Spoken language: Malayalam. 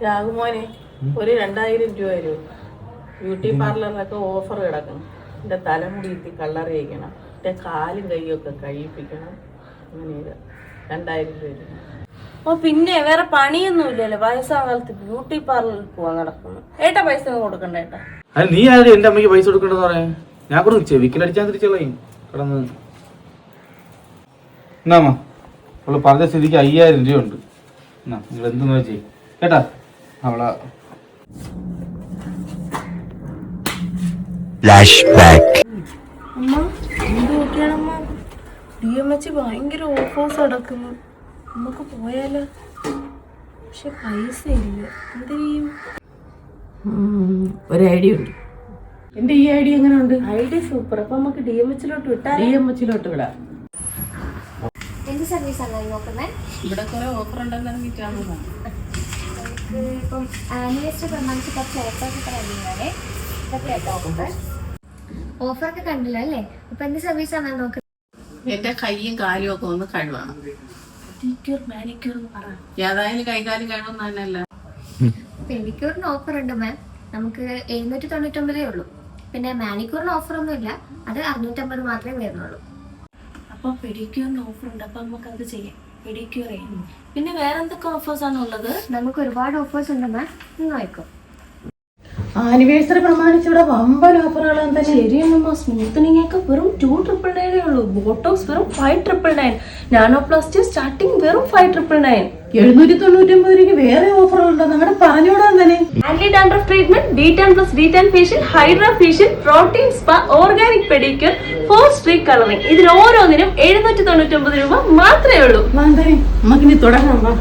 രാഘുമോനെ ഒരു 2000 രൂപ വരും. ബ്യൂട്ടി പാർലറിലൊക്കെ ഓഫർ കിടക്കണം. എൻ്റെ തലമുടിയിട്ട് കളർ ചെയ്യിക്കണം, എൻ്റെ കാലും കൈയൊക്കെ കഴിയിപ്പിക്കണം. അങ്ങനെ 2000 രൂപ വരും. ഓ പിന്നെ വേറെ പണിയൊന്നുമില്ലല്ലോ, വയസ്സാം കാലത്ത് ബ്യൂട്ടി പാർലറിൽ പോവാൻ നടക്കുന്നു. ഏട്ടാ പൈസ കൊടുക്കണ്ട ഏട്ടാ. അത് നീ ആര് എന്റെ അമ്മയ്ക്ക് പൈസ കൊടുക്കണ്ടെന്ന് പറയാൻ? ഞാൻ കൂടെ ചെവിക്കലടിച്ചാൽ തിരിച്ചുകളയും കിടന്ന്. എന്നാമ്മ അവള് പറഞ്ഞ സ്ഥിതിക്ക് 5000 രൂപ ഉണ്ട്. എന്നാ നിങ്ങൾ എന്തെന്ന് വെച്ചേ കേട്ടാ. അവളെ അമ്മ എന്ത് നോക്കിയാണമ്മ? DMH ഭയങ്കര ഓഫേഴ്സ് നടക്കുന്നു. നമുക്ക് പോയാലോ? പക്ഷെ പൈസ ഇല്ല, എന്ത് ചെയ്യും? ഒരു ഐഡിയ ഉണ്ട്. എൻ്റെ ഈ ഐഡിയ എങ്ങനെ ഉണ്ട്? Idea super. അപ്പൊ നമുക്ക് DMHലോട്ട് വിട്ടാ? DMHലോട്ട് വിടാം. എന്ത് സർവീസാണ് നോക്കുന്നത്? ഇവിടെ കുറെ ഓഫർ ഉണ്ടെന്നാണ് ഇപ്പം ആനിവേഴ്സറി പ്രമാണിച്ച് കുറച്ച് ഓഫറൊക്കെ കണ്ടില്ലേ? ഓഫറൊക്കെ കണ്ടില്ല അല്ലേ? അപ്പൊ എന്ത് സർവീസാണ് നോക്കുന്നത്? എന്റെ കൈയും കാലും ഒക്കെ ഒന്ന് കഴുകണം. ഏതായാലും കൈകാലും കഴുകുന്ന തന്നെയല്ല. പെഡിക്യൂറിന് ഓഫർ ഉണ്ട് മാം. നമുക്ക് 799 ഉള്ളൂ. പിന്നെ മാനിക്യൂറിന് ഓഫർ ഒന്നും ഇല്ല, അത് 650 മാത്രമേ വരുന്നുള്ളൂ. അപ്പൊ പെഡിക്യൂറിന് ഓഫർ ഉണ്ട്, അപ്പൊ നമുക്ക് അത് ചെയ്യാം. പെഡിക്യൂർ ചെയ്യാം. പിന്നെ വേറെ എന്തൊക്കെ ഓഫേഴ്സ് ആണ് ഉള്ളത്? നമുക്ക് ഒരുപാട് ഓഫേഴ്സ് ഉണ്ട് മാം, ഒന്ന് നോക്കോ. ആനിവേഴ്സറി പ്രമാണിച്ച് ഇവിടെ വമ്പൻ ഓഫറുകൾ എന്താ? ശരിയാണമ്മ. സ്മൂത്തനിങ് ഒക്കെ വെറും 299 ഉള്ളൂ. ബോട്ടോക്സ് വെറും 599. നാനോപ്ലാസ്റ്റി സ്റ്റാർട്ടിങ് വെറും 599. 799 രൂപയ്ക്ക് വേറെ ഓഫറുകൾ ഉണ്ടോ? നമ്മുടെ പറഞ്ഞുകൂടാൻ തന്നെ. Anti dandruff treatment, D10 + D10 facial, hydra facial, protein spa, organic pedicure, 4 streak colouring. ഇതിന് ഓരോന്നിനും 799 രൂപ മാത്രമേ ഉള്ളൂ. നമുക്കിനി തുടങ്ങാം.